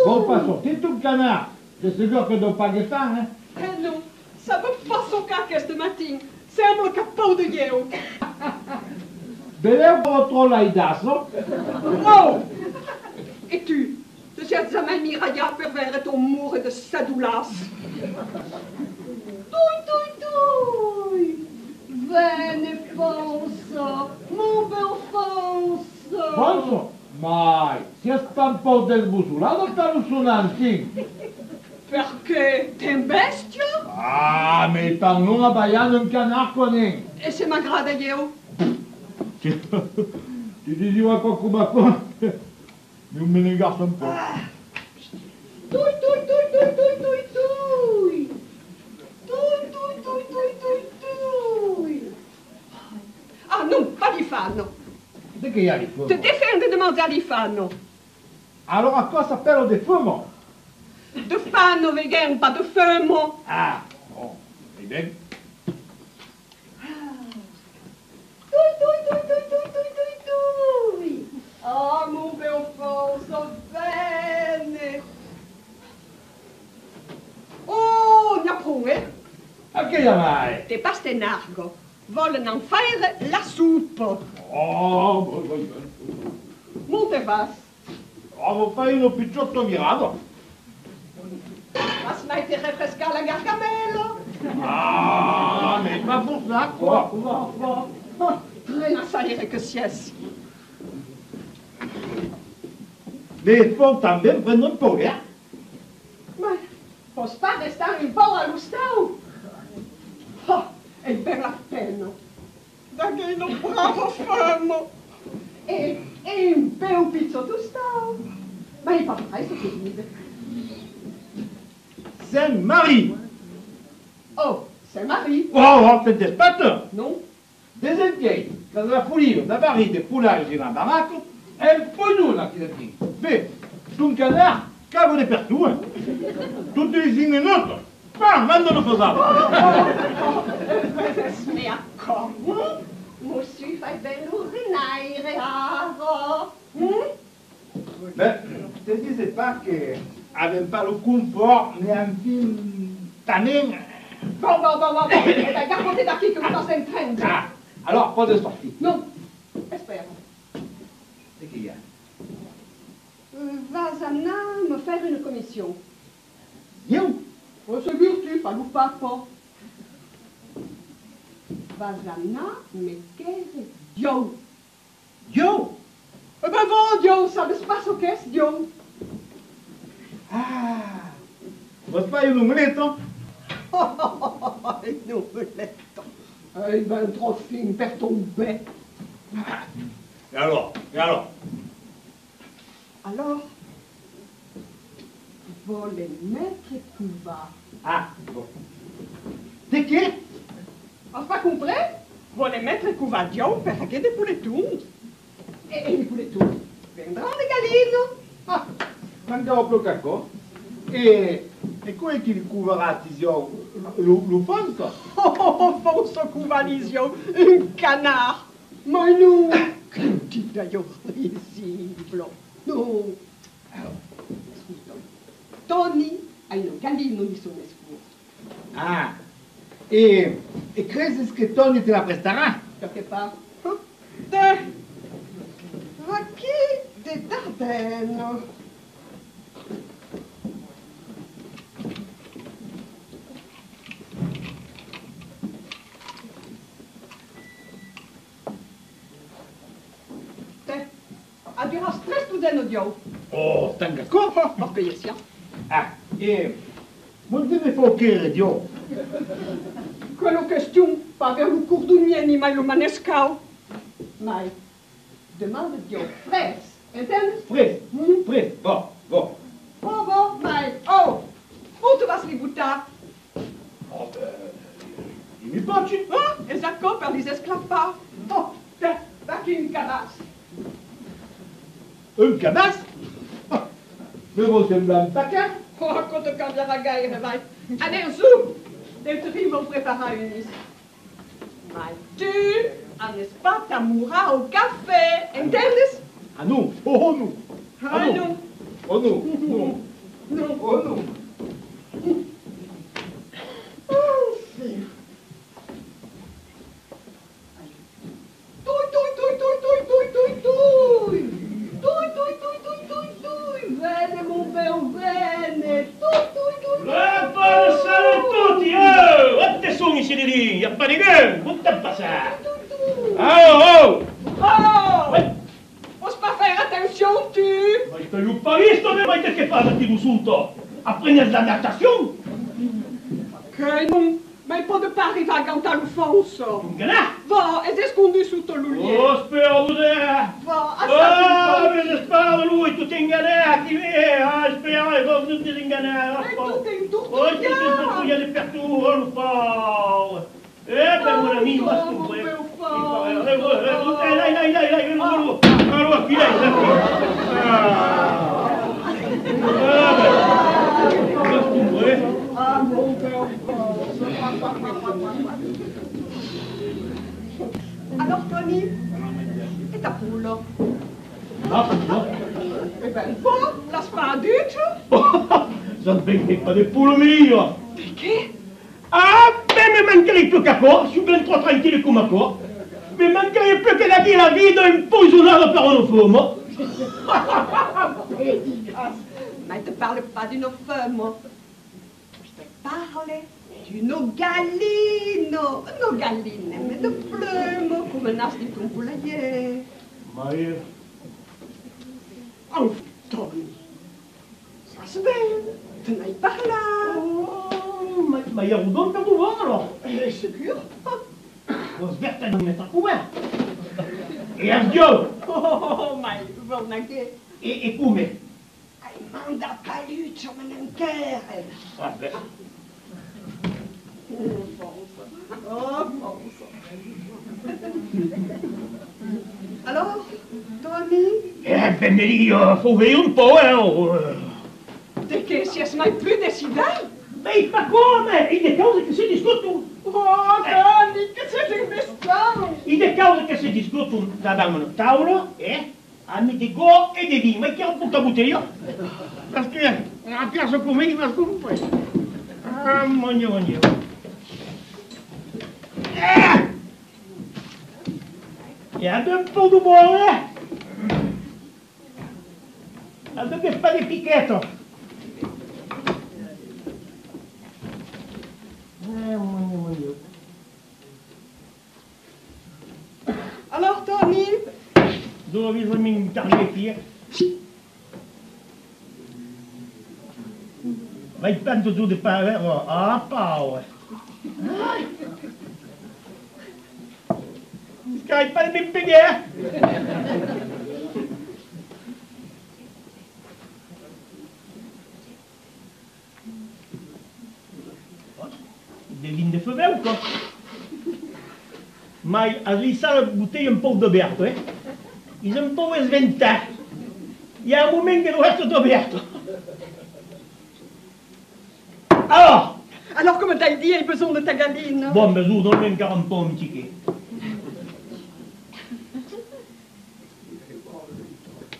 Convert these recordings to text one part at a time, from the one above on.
Bon, pas sortir tout le canard. C'est sûr que non pas que ça, hein? Eh non, ça veut pas son cas ce matin. Sembra che pau de eu. Beleu contro l'aidasso. Oh! Et tu cherches jamais Miraya per vere ton mur de sadoulas. Tui. Vene Fonso, mon bel Fonso. Fonso? Mai, si è stampato del busulato per un suonanti. Perché t'es un bestia? Ah, mais par non abbaiando un canard con E se m'aggrada eu? Ti diceva qualcuno qua. Non me ne garde un po'. Tui. Ah non, pas di fanno. De che hai fumo? Te defende de mangiare di fanno. Allora a cosa spero di fumo? De fanno vegan, pas de fumo. Ah, oh, vedi bene? Tui. Ah, mon bel Fonso, bene. Oh, Napone, A che mai? te pastenargo. Vogliono fare la soupe. Oh, Monte vas. oh, fai uno picciotto mirato. Vas mij te refrescar la gargamella. Ah, mais pas pour ça, quoi. Rien à salire que sies. Les fonds també prennent un po', eh? Ma posso pas restar un po' a lustau? Oh, è per la pena. Da che non bravo fermo. E un bel pizzotto stau. Ma il papà è stato vide. Saint-Marie. Oh, c'est Marie. Oh, c'est des pâtes. Non? Des intieri, dans la foulée, da barri de poulage in baraco, e un pognone qui dentro. Beh, un canard, cavo de partout, hein. Tutti i 5 minuti. Bam, mandano posato. Mais encore. Monsieur fait bello rinaire aro. Mais, je te disais pas que n'avait pas le confort, ni un film tanné. Bon. Eh ben, garde da qui que vous passez un train. Ah, alors, pas de sortie. Non, espère. C'est qu'il y a. Vas-Anna me faire une commission. Yo, Oh, c'est tu, pas nous pas. Vas-Anna me quere Dio. yo. Eh ben bon, Dio, ça ne se passe au caisse, Dio. Ah, vos fai un omeletto? Non, letto. Eh ben, trop fin per tomber. Et alors? Alors, voler mettre Cuba. Ah, bon. De che? Has pas compris? Voler mettre Cuba Dio per fare des pouletons. E i pouletons vendranno le galline. Ah, mancava più cacco. E come ti ricuverà lo fonso? Oh, Fonso Cuvalisio, un canard. Ma non, che ti d'ailleurs risible. No. Alors, scusa. Tony ha un galino di son escuro. Ah, e credi che Tony te la presterà? Perché fa? De Racchi de Dardenne. Abbiamo stress studeno Dio. Oh, t'as un cacco? Ma payer sia. Ah, e non deve fare Dio. Quello question, pas vers le cordonnier ni mai lo manescao. Mai. Demande Dio. Fres. Entende? Fres, bon. Oh, mai. Oh. Où tu vas li buttar? Oh, i miei porci? Ah, esatto, per les esclaves. Oh, te, daqui un cadas. Un cabas? Oh, me vou sembrar un paquet. Oh, quando cambierà gaire, vai. Allez, su. Des tri vont préparer une liste. Mai, tu, n'est-ce pas, t'amourras au café. Entendes? Ah non, oh non. Ah non. Te l'ho pas visto, ma che fai qui sotto? Apprendre la natation? Che non, ma il po' de pas arriver a Ganta Lufonso. Tunganà? Va, ed è scondu sotto l'ulier. Oh, spero de! Va, Oh, assaggi mais spero lui, tu ti ingannati, spero, e va tutti ingannati. un po'. E tu te in tutto Oh, tu ti studia di per tu, oh, lo fa. Ben, mon ami, ma tu vuoi? Dai, allora, qui lei, Ah, mon père. Alors, Tony, et ta poule? Ah, no? Eh ben, il faut, la sparaduce. Ça ne fait pas des poules mio. Perché? Ah, ben mi mancherei più che a co, sono ben troppo tranquillo come a co. Mi mancherei più che da dire la vita impoisonnata per un fumo. Mais je te parle pas d'une femme. Je te parle d'une galline. Une galline, mais de plumes, comme un as de ton poulailler. Ma io... Oh, Tony. Ça se fait. Tu n'ailles pas là. Oh, ma io udon per tu volo. C'est sûr. Lo sberta di mettere a couvert. E addio. Oh, ma bon, anche. E come? Hai manda paluccio, ma non chiede. Vabbè. Oh, alors, Tony? Ben io, faut vedere un po', De che si è mai più decidato? Ma come? E le cose che si discutono. Oh, Tony, che siete investiamo? E le cose che si discutono davanti a un tavolo, hanno di go e di vino. Ma che è un po' da bottiglia? Perché a piazza come mi nasconde. Ah, mangio. E abbiamo un po' di buone. Abbiamo un po' di picchetto. Mangio. Alors, Tony? Dove bisogna intarle qui? Vai tanto giù di fare, ah, Paolo. Stai per l'impegno? Dell'inde febeuco. Ma a risare la bottiglia un po' d'aperto, Ils un po' sventati. Il y a un moment che deve essere aperto. Alors, comme t'as dit, il a besoin de ta galine. Bon, mais vous, donne-moi un po' un ticket.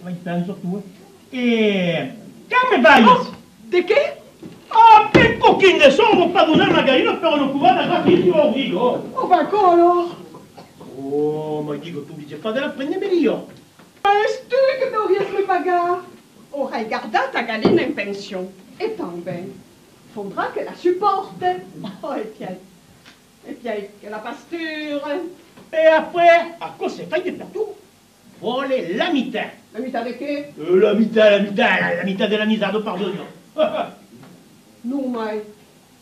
Vai, penso tu. Come vai? Oh, de che? Ah, per pochino solo per usare una gallina per una cuvata rapidissimo, dico. Oh, ben quoi alors? Oh, ma dico, tu dici, fate la prendere io. Est-ce que tu aurais le bagarre? Oh, regarde ta galine en pension. Et tant bien. Faudra qu'elle la supporte. Oh, et puis, que la pasture. Et après, à quoi c'est pas de partout? Vuole la mità. La mitad de che? La mità della misado, pardonio. Non, mais,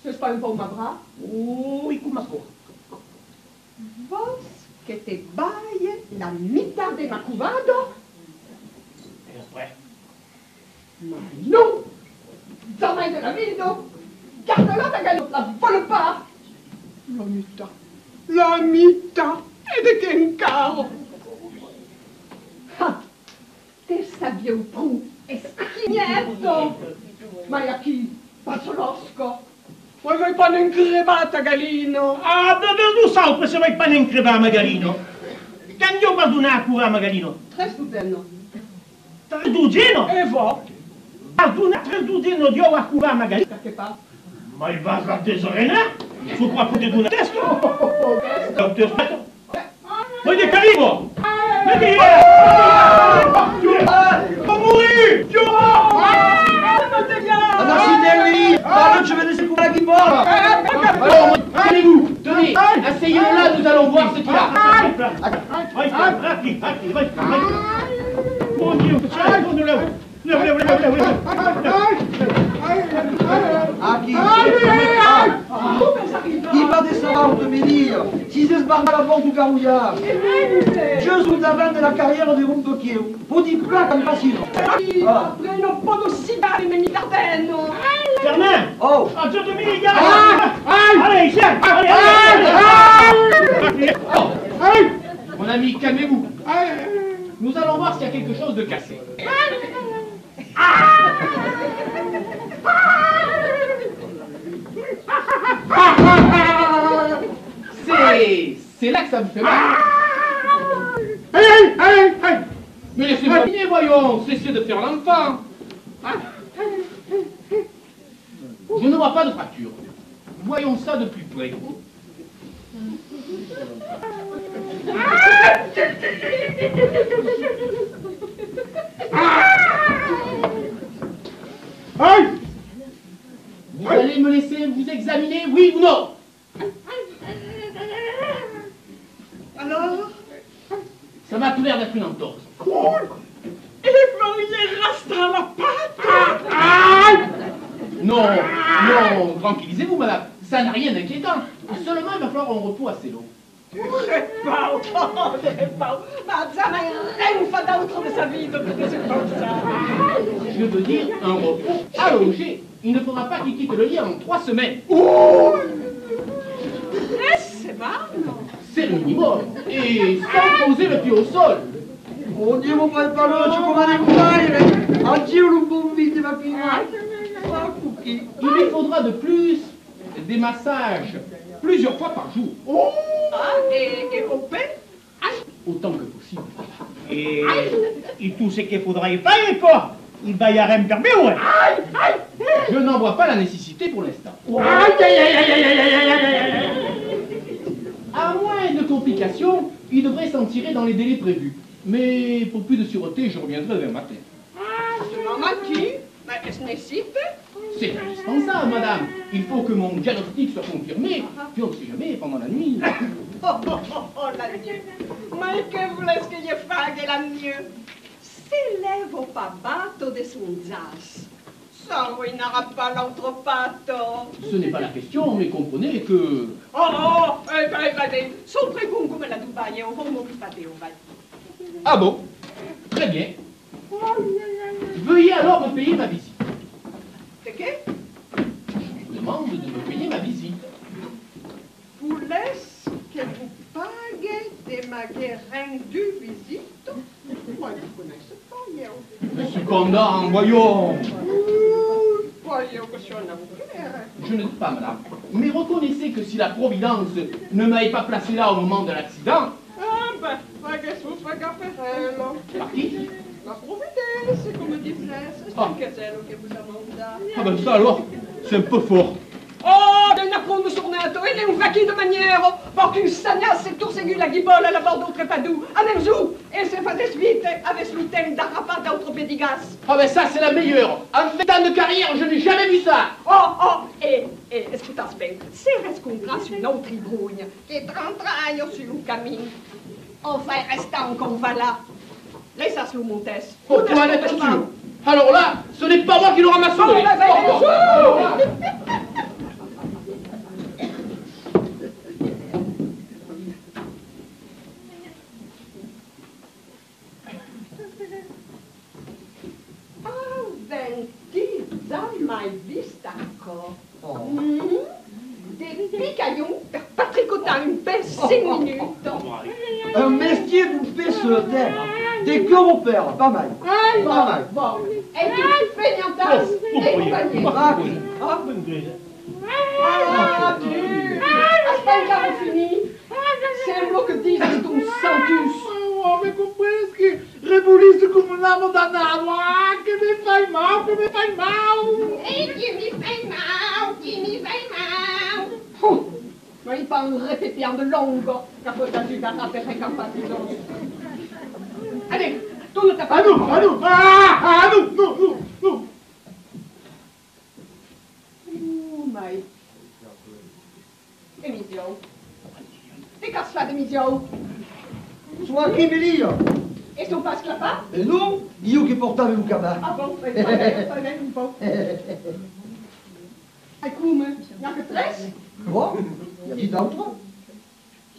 c'est pas un peu ma bras? Oh, e come quoi? Vos que te baille la mitad de ma cuvado? Et après? Mais non! Jamais de la vie, non! Garde-la ta galine, la vole pas! La mitad. La mitad! E de che un caro? Ah! Te sabio tu, eschinietto! Ma a chi? Pazzolosco! Vuoi vai pane increbata, Galino? Ah, davvero tu sai se vai pane in creba, Magalino? Quando io vado una cura, Magalino? Tre studeno. Tradugino? E va? Vado una tradugino di ora a cura, Magalino? Perché fa? Ma il vaso a tesorena? Su qua potete una testa? Non ti aspetto. Voi di arrivo! Vedi! Ma morì! Non je vais laisser couper la guimbarde. Alors, allez-vous, tenez, asseyez-vous là, nous allons voir ce qu'il a. Vai, mon Dio, c'è il fondo là. Il va descendre de menir. Si c'est ce bar à la porte du carouillard. Je suis davant de la carrière de Rumpekieu. Faut dire plat comme facile. Après, non pas de cigare, mais mi d'Ardenne. Germain! Oh! Attends, Tommy, les gars! Allez, chef! Allez! Mon ami, calmez-vous. Nous allons voir s'il y a quelque chose de cassé. C'est là que ça me fait mal. Mais laissez-moi terminer, voyons. Cessez de faire l'enfant. Je ne vois pas de fracture. Voyons ça de plus près. Vous allez me laisser vous examiner, oui ou non? Alors? Ça m'a tout l'air d'être une entorse. Et il reste à la patte. Non, non, tranquillisez-vous, madame. Ça n'a rien d'inquiétant. Seulement, il va falloir un repos assez long. Repau, Madame a rien fait d'autre de sa vie depuis que c'est comme ça. Je veux dire un repos allongé. Il ne faudra pas qu'il quitte le lit en 3 semaines. C'est marrant. C'est le minimum. Et sans poser le pied au sol. Oh Dio, mon père Paloccio, come ne fai? Addio, un buon vite, ma figlia. Il lui faudra de plus des massages plusieurs fois par jour. Et au pain? Autant que possible. Et tout ce qu'il faudra y faire, quoi? Il va y avoir un permis, ouais? Je n'en vois pas la nécessité pour l'instant. À moins de complications, il devrait s'en tirer dans les délais prévus. Mais pour plus de sûreté, je reviendrai demain matin. Qui? Mais qu'est-ce que nécessite? C'est indispensable, madame. Il faut que mon diagnostic soit confirmé. Puis on ne sait jamais pendant la nuit. La nuit. Mais que voulez-ce que je fasse la nuit? Se levo papato de sunzas. Ça n'aura pas l'autre pato. Ce n'est pas la question, mais comprenez que... Son prégungo come la Dubaï, on va m'occuper au bail. Ah bon? Très bien. Veuillez alors me payer ma visite. C'est que? Je vous demande de me payer ma visite. Vous laisse que vous paguez des magasins de visite? Moi, je ne connais pas, yo. Mais cependant, voyons. Voyons que je suis un avoué. Je ne sais pas, madame. Mais reconnaissez que si la Providence ne m'avait pas placé là au moment de l'accident... Pas que ce soit Gaferel. Par qui? La Providence, come disais, c'est un casello che vous a mandato. Ah ben ça alors, c'est un peu fort. Oh, del napron sornato, e ne un vacchi de maniero, perché sagnasse e torsegui la ghibola alla bordo trepadou, a Nerzou, et se fa desvite, avec l'outem d'Arafat d'Autrepédigas. Ah ben ça c'est la meilleure. En 20 ans de carrière, je n'ai jamais vu ça. Escutas bem, se rescontrasse une autre ibrugna, che trantraio sur un camin, on fait rester encore là. Laissas-le Montes. Oh, pour en être sûr. Alors là, ce n'est pas moi qui le ramasserai. Mai vista ancora. Des picaillons per patricotar une belle 5 minutes. Un mestier vous fait sur terre. Des cœurs au père, pas mal. Pas mal. Bon. Et tu fais feignantas et compagnie. Aspetta, fini. Sembra che dici tu santus. Oh, me compreensque? Rebuliço como nabo danado. Ah, que me faz mal, que me faz mal. Que me faz mal, que me faz mal. Mais il parle répété en de longue. Qu'après t'as dû t'attraper capacitons. Allez, tourne ta part. Ah, non. Mai. Emilio. Te casse là, Emilio. Sois qui me lia. E son pas sclapà? E non, io che portavo un cabà. Ah bon, fai bene un po'. E come? N'ha che tres? Quoi? Y a-t-il d'autres?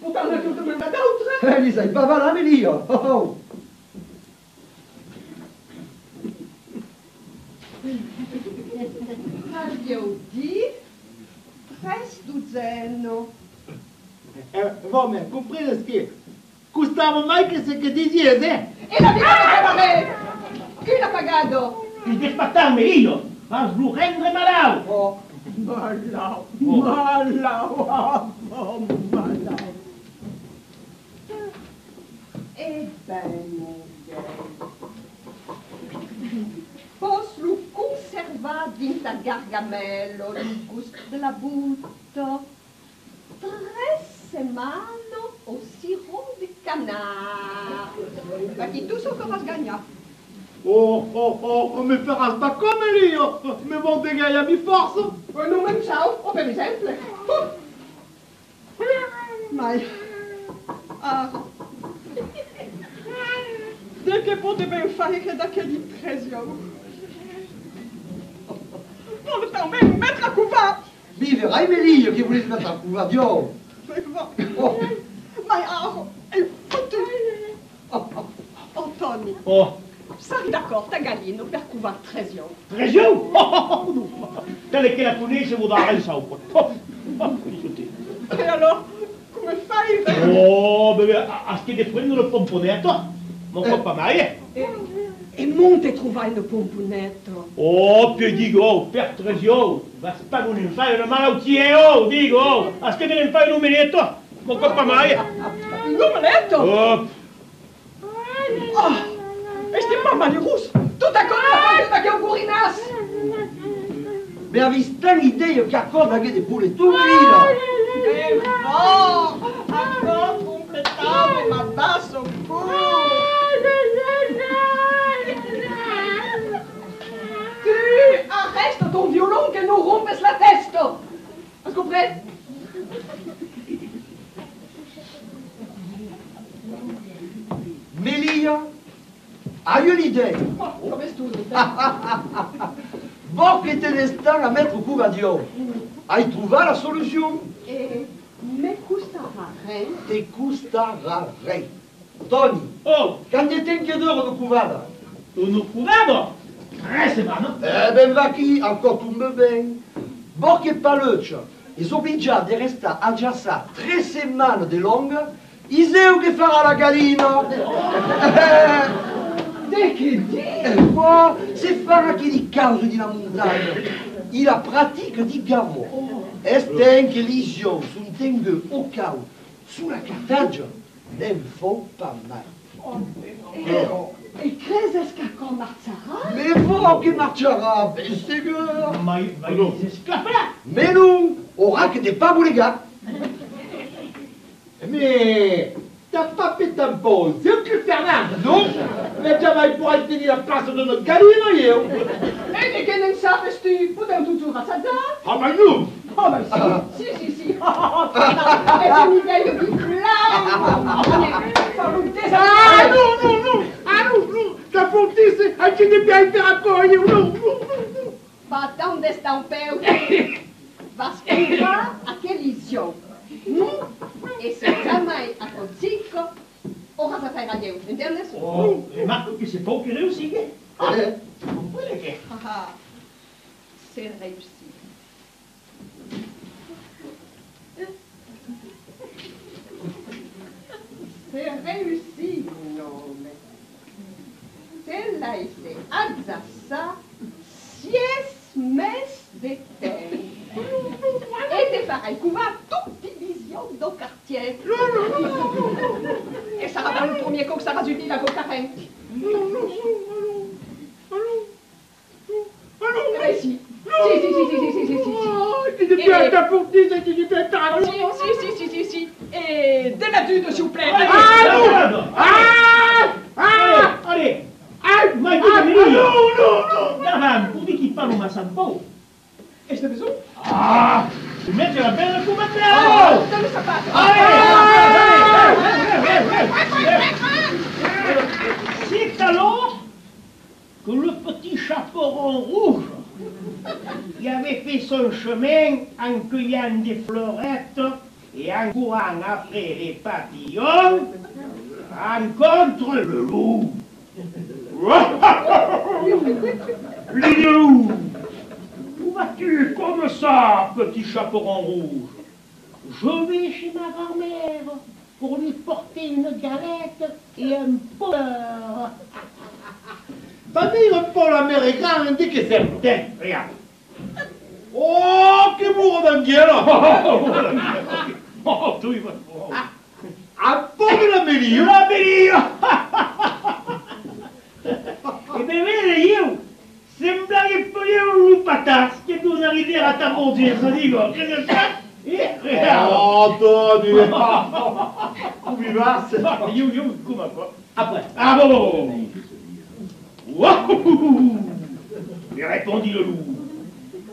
Pourtant, on a tout de même d'autres. Li sai pas là, mais io. Oh, oh. Abbiamo di 3 Bon, mais comprenez ce que Gustavo Mike, c'est que dizies, eh? E la vita che fare? Chi l'ha pagato? Il despertarme io, vas lo rendre malade. Oh. Malau, malau. Ebbene, pos lo conserva dinta Gargamello il gusto della butto 3 settimane au sirop de canard. Perché tu so che vas gagnar. Me feras pas comme io! Me vão pegar a mi forza! Non me ciao, o per esempio. Ma... Ah... De che poteva fare che da che di 13 euro? Non t'en même mettre à couvert! Mi verrai, Mélie, che volete mettere a couvert, Dio. Mais va... Oh. Ma ah, è foutu! Oh, Tony, Oh, sai d'accord, ta gallina per couvert 13 euro. Trésio? Telle che la punisce vuol dare il saupo. E allora, come fai? Oh, bebe, a che de prendo il pomponetto? Non fa pas mai. E monte trovai il pomponetto. Oh, più dico, per Trésio, va spagare un fai una malattia, oh, dico, a che ne fai un minuto? Non fa pas mai. Il numeretto? Oh, Oh, e sti mamma di russo, tutta cosa da che un curinas. Mais aveți tant idee che accorda che de pure tu, Melina. E no, ancora completavo, ma basso Tu arrête ton violon que nous rompes la testa. Has compris? Melia, hai un'idea? Oh, come studi? Bon che te ne stai a mettere couvert, Dio. Hai trovato la soluzione? E me costava rien. Te costarà re. Tony, oh, quando te che d'oro de couvert? un curato? 3 settimane. Ben va qui, encore tombe ben. Bon che paluccia, is obbligati a restare a giassa 3 settimane di longa, iseu che farà la gallina. De che di? Quoi? C'est farà che di causa di la montagna. Il a pratique di gavo. Este anche lisio sul tengue o cau, sulla cartaggia, non fa pas mal. E crezi că comarțara? Mais voilà che marcherà, ben sûr. Ma si scapperà. Mais non, aura que des pas boulegas. Mais t'as pas fait ta pause, c'est que Fernando! Non? Mais jamais pour tenir la place de notre galino, io! E de che non sapesti, putem tutto razzare? Ah, ma non! Oh, ma sì, sì. È un livello di clown! Sono un Ah, tesoro! non! Ah, non! Ta fontisse, a chi ne piace per accogliere, non! Va donde sta un peu? Va scriva a che lisio? E se jamais a consiglio, ora sa fai radio, internet? Oh, ma che se può che riuscire? Non può che. Ah, c'est réussi. C'est réussi, non, mais c'est là, c'est Alsace, 6 meses de temps. Et de faire un couvert toute division dans le quartier. Et ça va dans le premier coup que ça va unir la cocaïne. Eh si. Si. Ti ne piace ta fontisse, ti ne piace ta... Si. Et de la dune, s'il vous plaît. Allez, ma dica no! Davanti, tutti chi fanno ma san po'. Et je te besoin? Ah, tu metti la bella come te! Donne le sapato. Allez! que le petit chaperon rouge, qui avait fait son chemin en cueillant des fleurettes et en courant après les papillons, rencontre le loup. Les loups, où vas-tu comme ça, petit chaperon rouge? Je vais chez ma grand-mère pour lui porter une galette et un pot de beurre. T'as dit un po' l'americano, non di che sempre. Tiens, regarde. Oh, che muro d'anghiera! Oh, tu vas. Un po' di la meglio! La meglio! E ben vedi io, sembra che poi un lupatas che tu non arrivi a taponzirsi, dico, che ne sai? Oh, Tony! Come va? Io, come fa? Après. Ah bon! Wouhou! Lui répondit le loup.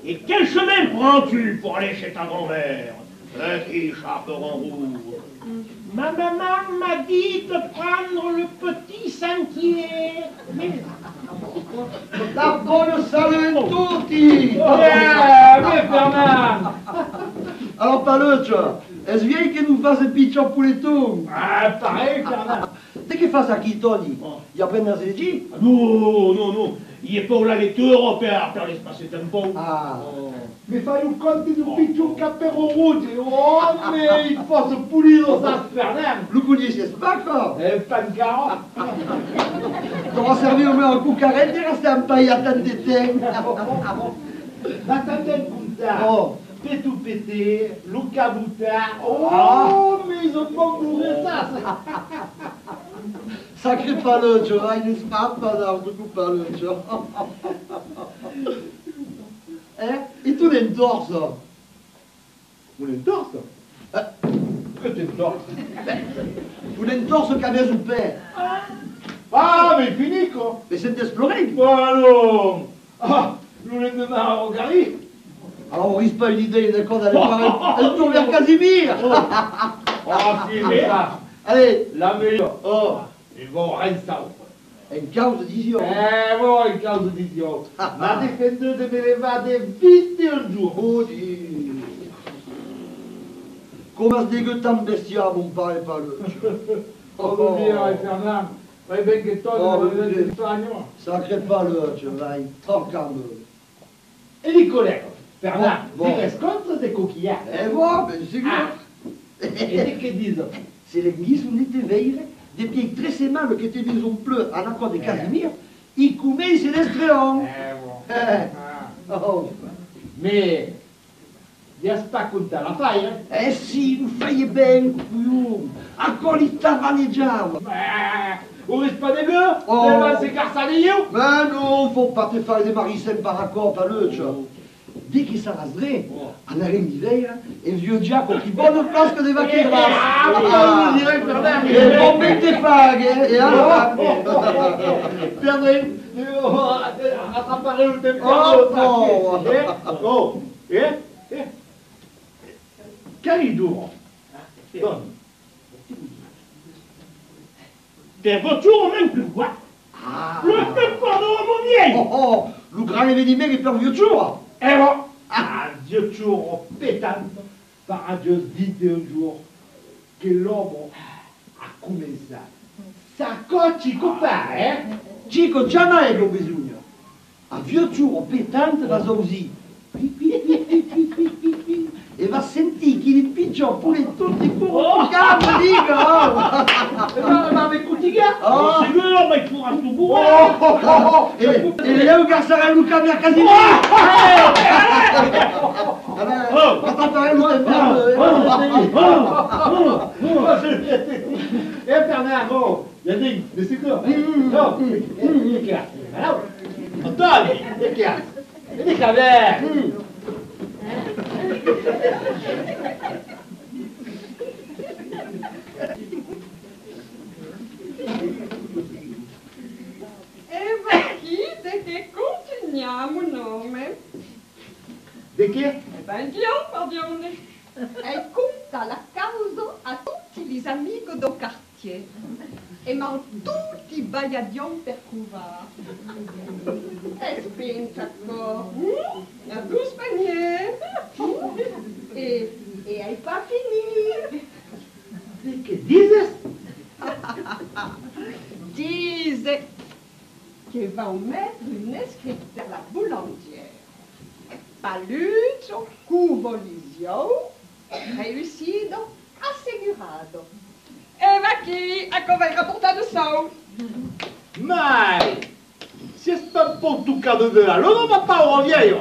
Et quel chemin prends-tu pour aller chez ta grand-mère, petit chaperon rouge? Ma maman m'a dit de prendre le petit sentier. La bonne salut a tutti! Mais Fernand! Alors, Paluccio, est-ce bien que nous fasse un piccio pouletto? Ah, pareil, Fernand! Te che fa qui, Tony? Il y a plein d'angélici? Non, non, non. Il est pas là les tours européens per l'espace tempo. Ah. Mi fai un conto di un piccolo capero rouge! Oh, mais il faut se pulire ça, Fernand! Le collier, c'est pas quoi? Pas de carotte! T'auras servi au moins un coup carré, t'es resté un paille à tant de Attendez le comptard! Oh. Pétou pété, Luca Boutard! Oh, mais ils ont pas bourré ça! Sacré Paluccio, il ne se parle pas d'altro con Paluccio. E tu ne torso? Un entorso? Che ti entorso? Tu ne torso che aveva sul pè. Ah, mais finico! Mais c'est d'explorer. Voilà! Ah, nous les donnons à Rogarie! Alors on risque pas une idée, d'accord, d'aller voir un tour vers Casimir. Oh, si, mais ça! Allez, La meilleure! oh, Ils vont rien savoir! une cause d'isio. Bon, in causa di Dio! Ma difendete me le vade vite un jour! Oh, Dio. Come sdeghettam bestia, mon pare Paluccio. Cosa dire, Fernand? Fai ben che Oh, togli oui. il stagno! Sacré Paluccio, vai, troccando. E di collega, Fernand, Bon. ti riscontro dei coquillard! Bon, ben sicuro. E di che dicono? C'est les ghisonite veire, des pieds très sémables qui étaient mis au bleu à l'accord de Casimir, y coumé c'est l'estréon. Bon! Oh. Mais, riesco a contare la fai, eh? Eh sì, lo fai ben, cuglione. A qualità vaneggiava. On risque pas des bleus? Oh. Les mains s'écartent io? Mais non, faut pas te faire des marissins par accord, Paluccio. Dès che sarà sdre, andare in Iveira, e il vieux Giacomo ti buona frasca di vacheras. Ah, direi Fernand! E bombette paghe, e allora... Perdrei, attrapare il tempo. Oh, Oh, Cariduro. Donne. Des voitures même plus quoi? Ah. Le tempo mon vieil! Oh, lo grande venimento per vieux Giacomo. Eh bon, un Dieu toujours pétante, par un Dieu dit un jour que l'homme a commencé. Ça coche, copain, hein? Cico, già non è che ho bisogno. A vieux Giacomo petante va così. E va a sentire che li picciò pure tutti con gambe, dico! Ma avec Coutiga? Oh. Signor, ma il pourra tout bourrer! E io che sarà Luca mia Casimir! Attends, pareil, Eh Fernand, oh, Yannick, mais c'est quoi? Non, il est alors, Antoine, il est clair. E vai che continuiamo nome. De che? E ben andiamo, pardione. E conta la causa a tutti gli amici del quartier. e mal tutti baiadion per cuva. E spintaco, la douce panier, e hai pas fini. Che dices? Dise che va mettre une escrite per la boulangère. Paluzzo, cuvolisio, réussido, assegurado. E va chi, ecco vai rapportato sau. Mais, si c'est pas pour tout cadeau de la lune, on va pas au vieil.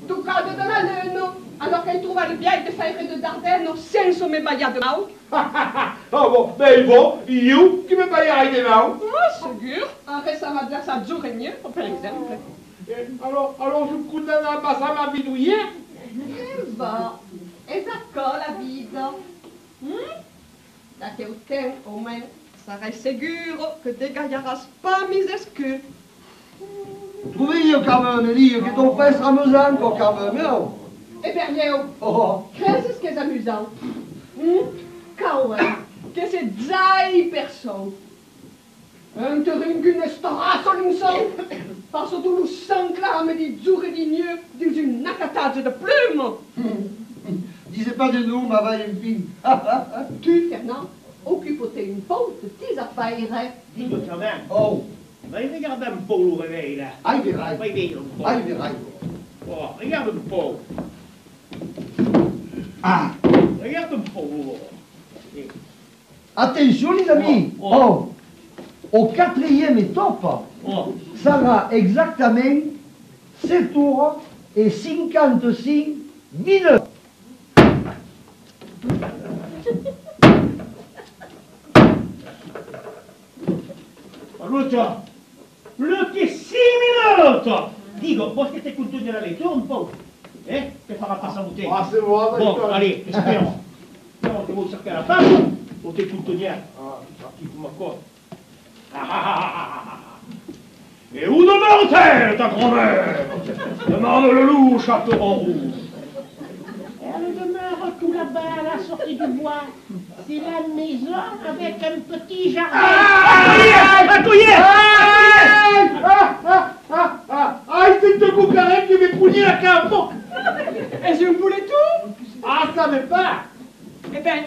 Tu cade de la lune, alors qu'elle trouva le bien de faire de Dardenne senza me baia de mau. Ah bon, ben il va, you, qui me paye à des mains. Ah, sûr, un récemment de sa journée, par exemple. Alors je coûte à passer ma bidouillère. E va, e zacco la vida. Da che o tem, o men, sarai sicuro che te gagliaras pas mis escus. Trouvez-vous quand même, Elie, que ton frère sera amusant encore quand même, hein? E per io, Oh, qu'est-ce que c'est amusant? Cauè, che c'est zai perso. Un terringun estorato l'inson, parce que tu lo s'enclame di giure di gneu dans une nacatage de plumes. disais pas de nous, ma vaille fin. Tu, Fernand, occupe-toi une faute de tes affaires. Dis-toi quand même. Oh, Vai regarder un peu le réveil là. aïe, verrai. Vai veille un peu. Aïe, verrai. Oh, regarde un peu. Ah, Regarde un peu. attention les amis. Oh. Oh, au quatrième étape, Oh. Sarà exactement 7 tours et 55 minutes. Lucio, che 6 minuti! Dico, voi che te conto della lettura un po'? Che farà passare un tempo? Ah, c'est bon, Bon, allez, espérons. Speriamo che vuoi cercare la page, o te conto niente. Qui come quoi? Et où demeure-t-elle, ta grand-mère? Demande le loup, chaperon rouge. Elle demeure tout là-bas à la sortie du bois. C'est la maison avec un petit jardin. C'est deux coucarets qui m'est pougné la campo. Est-ce un poulet tout? Ah, ça me pas. Eh ben,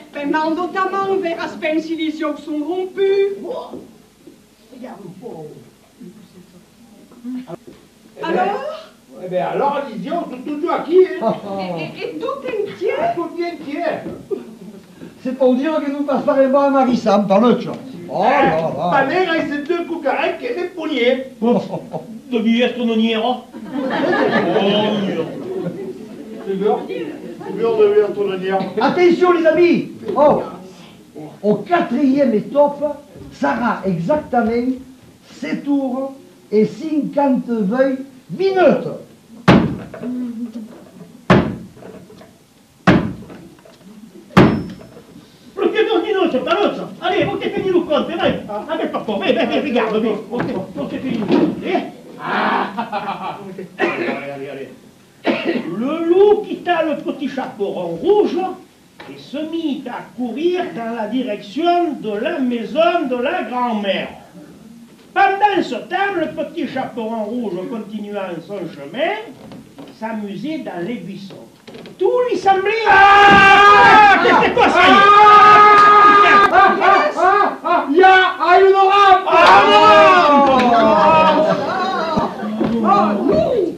notamment vers Aspen Silicio qui sont rompus. Regarde un peu. Alors? Eh bien alors, Lizio, tout à qui, hein? Et tout entier? Tout bien tiers. C'est pour dire que nous passerons à Marissam par le chat. Oh là là. Ta mère et ces deux coucarets qui m'est pougné. Devi être noniero? Sûr? Sûr de bien ton honneur. Attention les amis. Oh, au quatrième étape, Sarah exactement 7 tours et 50 minutes. Lo chiedo un minuto, Palozzo. Allez, vous t'es fini le compte, vai. Avec papa, vai, regarde, vai. Ok, t'es fini. Allez. Le loup quitta le petit chaperon rouge et se mit à courir dans la direction de la maison de la grand-mère. Pendant ce temps, le petit chaperon rouge, continuant son chemin, s'amusait dans les buissons. Tout lui semblait... Ah! Qu'est-ce que c'est quoi ça? Ya, une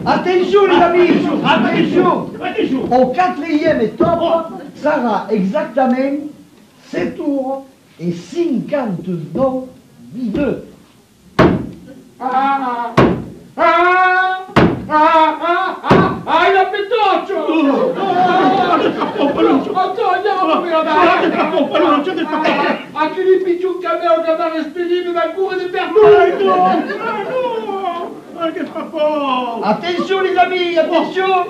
Attention les amis. Attention. Attention. Au quatrième étape, Sarah exactement 7 tours et 59 minutes. Il a pétoccio! Anche lì picciun cameo che andava spedito da cura di perduto! Che papa! Attention les amis, attention.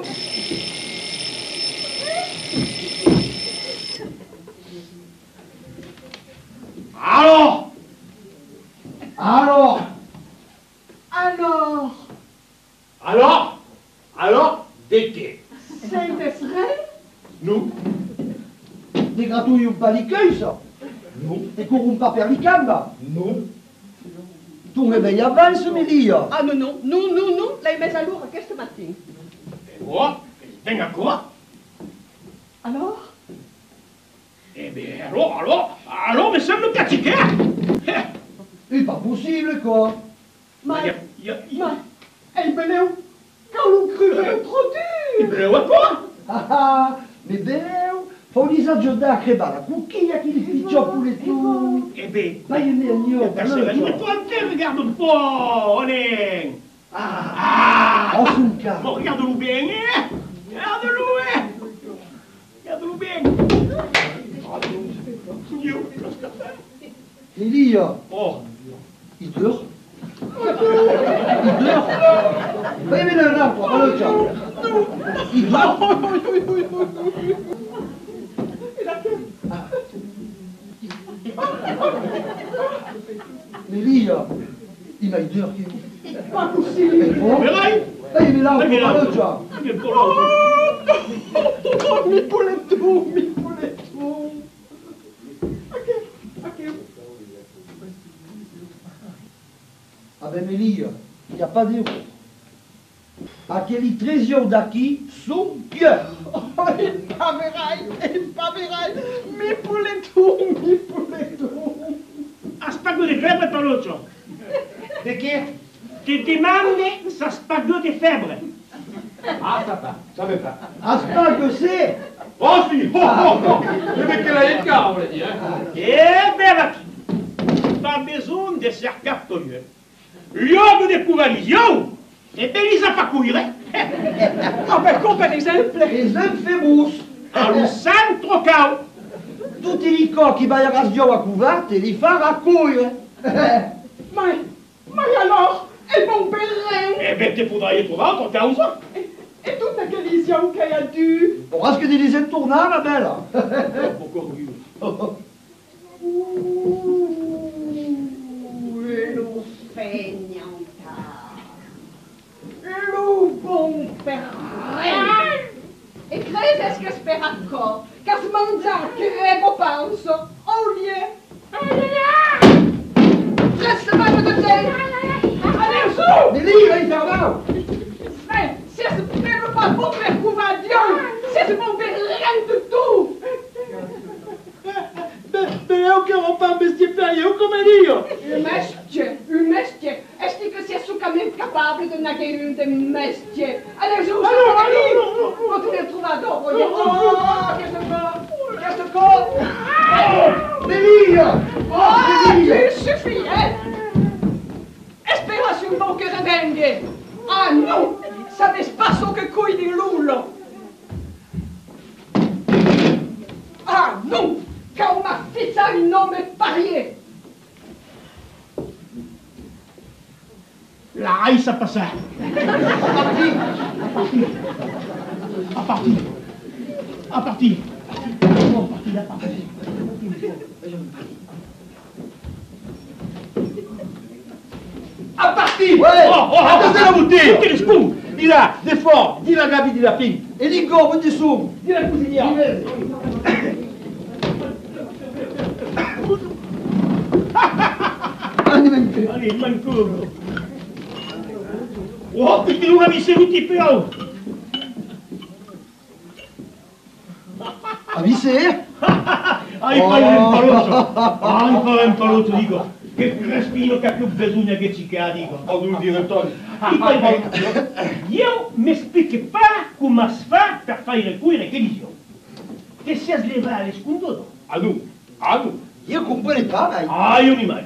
Alors, d'été. C'est vrai? Nous, Des gratouilles ou pas l'écueil ça? Non. E corrompa per l'icamba? Non. Tu réveilles avance, Melia. Ah non, non, non, non, non, l'hai messa all'ora questo mattino. Quoi? Venga quoi? Alors? Eh bien, alors, mais ça me pratiquer. C'est pas possible, quoi. Ma, Il elle me l'a quand on crevait trop dur. me l'a quoi? Ah, mais ben, faut les ajouter à créer la coquille qui les piccios pour les tout. Eh bien, Pas une meilleure. mais toi, regarde pas, on est. En son cas. Bon, regarde-le bien, hein? Regarde-le bien. Melia, Oh, il dort. Il dort. Ben, mais là, quoi, pas le cas. Il dort. Melia, il m'a dit que... Pas possible. verrai. Mais là, pas le cas. Oh, mi pouletto, mi pouletto. Ok. Ah ben Melia, il n'y a pas d'héros. Aquele trésor daqui sont cœur. Oh, il paverai, mi pouletto, mi pouletto. Aspetto di febbre per l'occhio. Perché? Ti demande sa spaghetti di febbre. Ah, ça va pas. Ah, c'est pas que c'est. Oh si, oh. Le mec là, il est car, on l'a dit, hein. Eh bien, pas besoin de ser cartonnier. L'homme de couvalision, et bien, ils a pas courir. Ah ben, comme par exemple. Les infémous. Allo centro cao. Tutti i corps qui va a radio a couverte, li farà couille. Ma alors, è buon berrin. Eh bien, te faudrait y trouver autre causa. E tutta che lesione che ha dû. On reste que des dizaines de tournants, la belle. Lo fegnanta. Lo buon berrin. E crede che spera ancora, che si mangia che penso, olio. Reste mal de te. Allez, su! Melia, infernal. Mais, si elle se fait pas pour faire couvadion, si c'est mon berrin de tout. Mais eu che non fa mestiere, io come Dio. Un mestier. Est-ce que c'est ce quand même capable de nager une de mestier? Allez, je vous allez! Continuez à trouver d'autres. Oh, qu'est-ce que Melia. Ah, il suffit, hein? Espération bon que je dengue. Ah non, ça n'est pas ce que couille di lulo. Ah non, quand ma fille a un homme parié. La race a passé. À partir. À partir. Ouais. Attendez la bouteille. Tutti le spum. Dis là, des forts, dis la Gabi, dis la Pink. Et les gars, vous dites sous. Dis la cuisinière. Allez, manco. Oh, tutti non mi seduti più. Avvisé. Ah, il fa un palotto, dico. Che crespino che ha più bisogno che ci cade, dico. Oh, nous direttore. Io mi spieghi pas come si fa per fare il cuore che dico. Che si sleva le sconto. À nous. Je comprenais pas, mais... Ah, io non mai.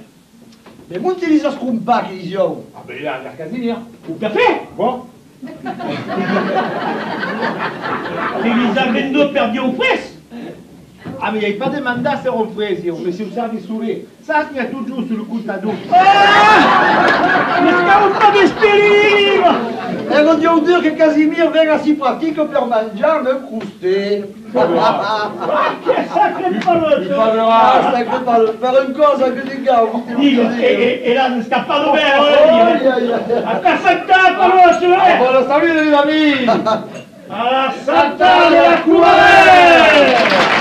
Mais vous utilisez ce qu'on pas, qu'ils y ont. Ah ben là, la casinière. Un caffè? Bon. Te li avendo per Dio fres. Ah mais il n'y a pas de mandat sur un fraise, on peut se servir sourire. Ça, il y a toujours sur le coup de ta douche. Mi stavo un po' di spirito. Et on dit dire que Casimir vient si pratique pour manger, même crousté. Che sacre palotto. Ah, sacré par le... Faire une cause avec des gars. Dico, e là non scappato bene, Oh, a casa palotto, Buona salute, les amis. A Santa della Cuore!